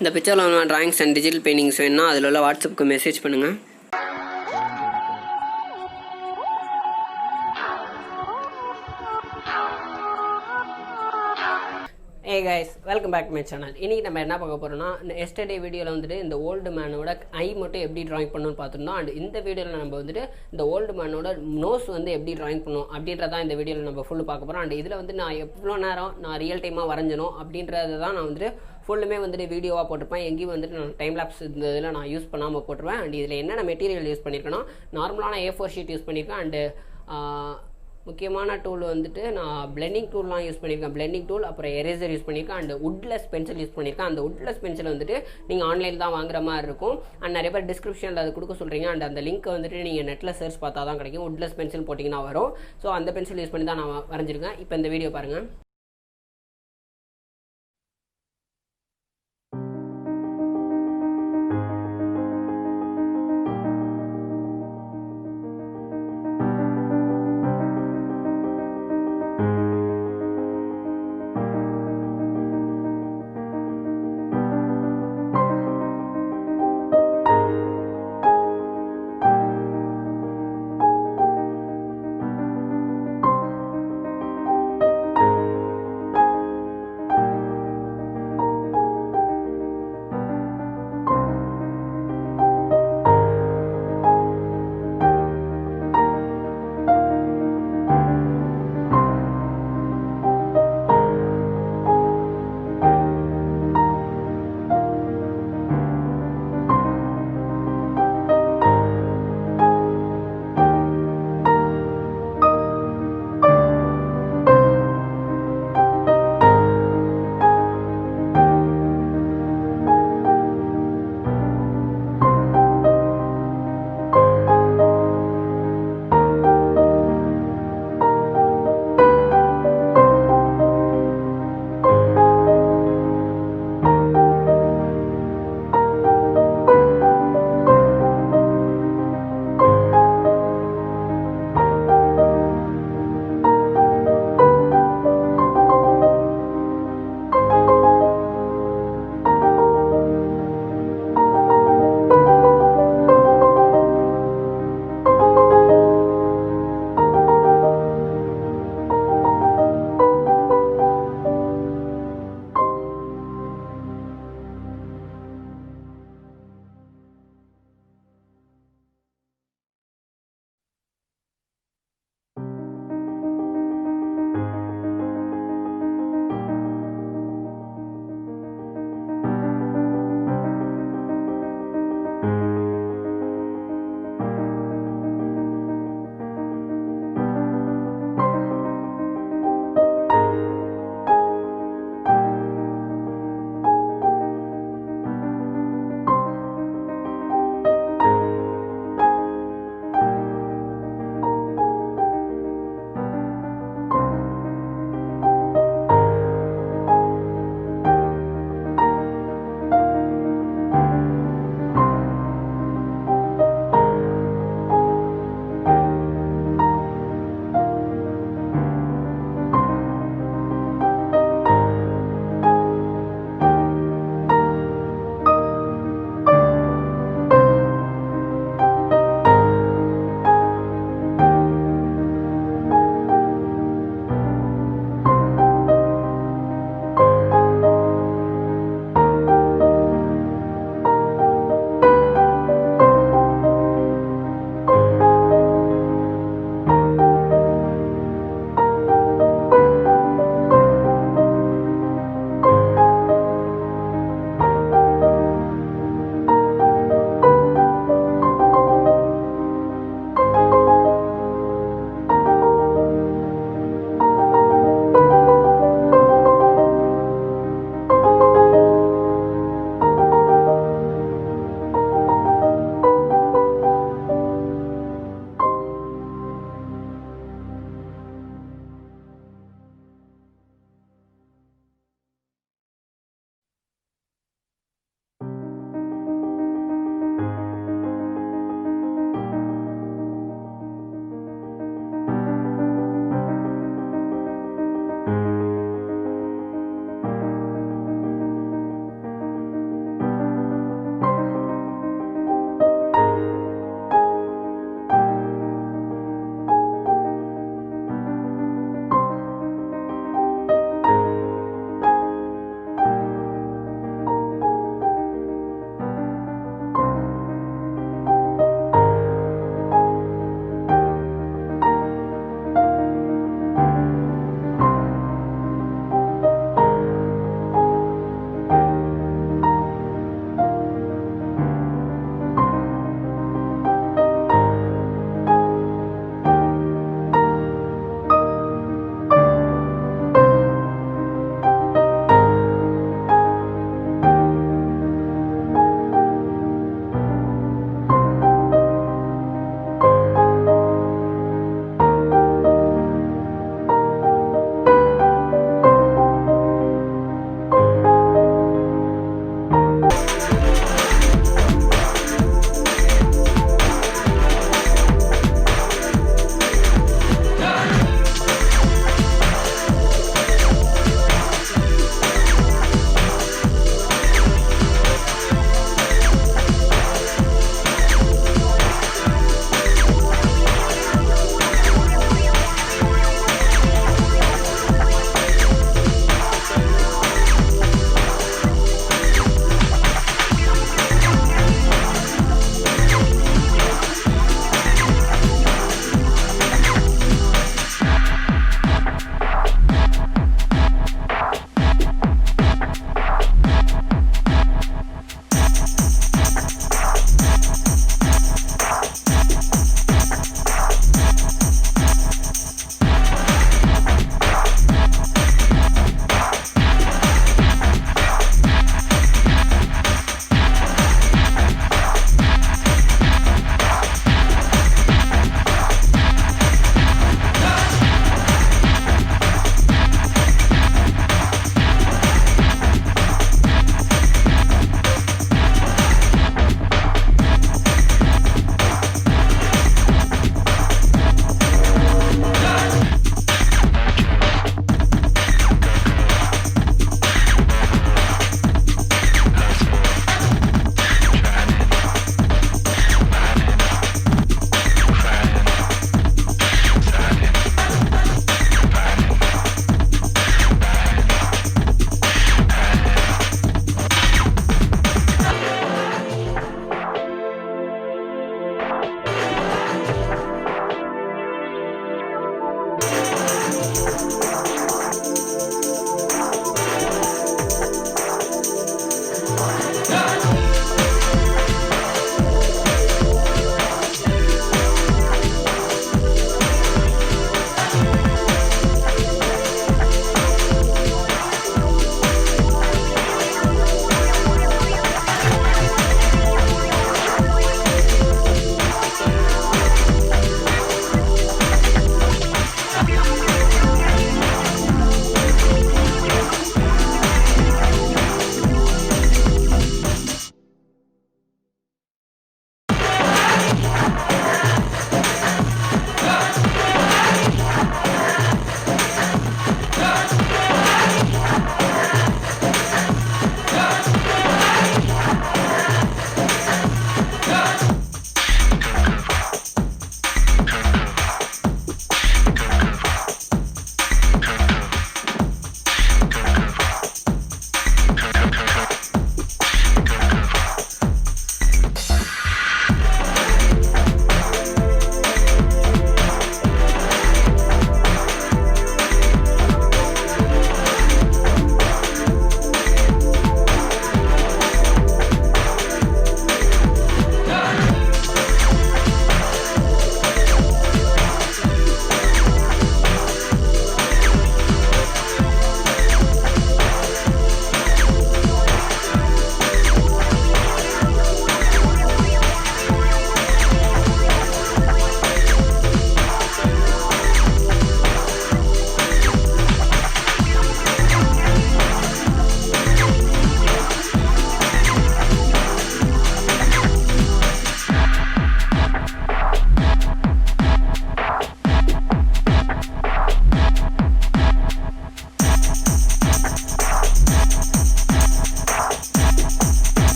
இந்த பிக்சரில் உள்ள டிராயிங்ஸ் அண்ட் டிஜிட்டல் பெயிண்டிங்ஸ் வேணும்னா அதில் உள்ள வாட்ஸ்அப்புக்கு மெசேஜ் பண்ணுங்கள். Hey guys, welcome back to my channel. இன்றைக்கி நம்ம என்ன பார்க்க போகிறோம்னா, எஸ்டர்டே வீடியோவில் வந்துட்டு இந்த ஓல்டு மேனோட ஐ மட்டும் எப்படி ட்ராயிங் பண்ணணும்னு பார்த்துருந்தோம். அண்ட் இந்த வீடியோவில் நம்ம வந்துட்டு இந்த ஓல்டு மேனோட நோஸ் வந்து எப்படி ட்ராயிங் பண்ணணும் அப்படின்றதான் இந்த வீடியோவில் நம்ம ஃபுல்லு பார்க்க போகிறோம். அண்ட் இதில் வந்து நான் எவ்வளோ நேரம் நான் ரியல் டைமாக வரைஞ்சணும் அப்படின்றத தான் நான் வந்துட்டு ஃபுல்லுமே வந்துட்டு வீடியோவாக போட்டிருப்பேன். எங்கேயும் வந்துட்டு நான் டைம் லேப்ஸ் இந்த இதில் நான் யூஸ் பண்ணாமல் போட்டுருவேன். அண்ட் இதில் என்னென்ன மெட்டீரியல் யூஸ் பண்ணியிருக்கேன்னா, நார்மலான A4 ஷீட் யூஸ் பண்ணியிருக்கேன். அண்டு முக்கியமான டூல் வந்துட்டு நான் பிளெண்டிங் டூல்லாம் யூஸ் பண்ணியிருக்கேன். பிளெண்டிங் டூல், அப்புறம் எரேசர் யூஸ் பண்ணியிருக்கேன். அண்ட் வுட்லெஸ் பென்சில் யூஸ் பண்ணியிருக்கேன். அந்த வுட்லெஸ் பென்சில் வந்துட்டு நீங்கள் ஆன்லைனில் தான் வாங்குற மாதிரி இருக்கும். அண்ட் நிறைய பேர் டிஸ்கிரிப்ஷனில் அது கொடுக்க சொல்கிறீங்க. அண்ட் அந்த லிங்க் வந்துட்டு நீங்கள் நெட்டில் சர்ச் பார்த்தா தான் கிடைக்கும். வுட்லெஸ் பென்சில் போட்டிங்கன்னா வரும். ஸோ அந்த பென்சில் யூஸ் பண்ணி தான் நான் வரைஞ்சிருக்கேன். இப்போ இந்த வீடியோ பாருங்கள்.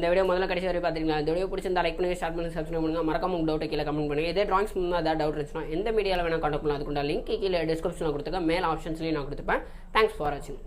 இந்த வீடியோ முதல்ல கடைசி வரை பார்த்துருக்கீங்களா? இந்த வீடியோ பிடிச்சிருந்தா லைக் பண்ணுங்கள், ஷேர் பண்ணுங்கள், சப்ஸ்கிரைப் பண்ணுங்கள். மறக்காம உங்கள் டவுட்டை கீழே கமெண்ட் பண்ணுங்கள். இதே ட்ராயிங்ஸ் ஏதாவது டவுட் இருந்துச்சுன்னா எந்த மீடியாவில் வேணால் கான்டாக்ட் பண்ணலாம். அதுக்குண்டா லிங்க் கீழே டிஸ்கிரிப்ஷனில் கொடுத்துருக்கேன், மேல் ஆப்ஷன்ஸ்லையும் நான் கொடுத்துப்பேன். தேங்க்ஸ் ஃபார் வாட்சிங்.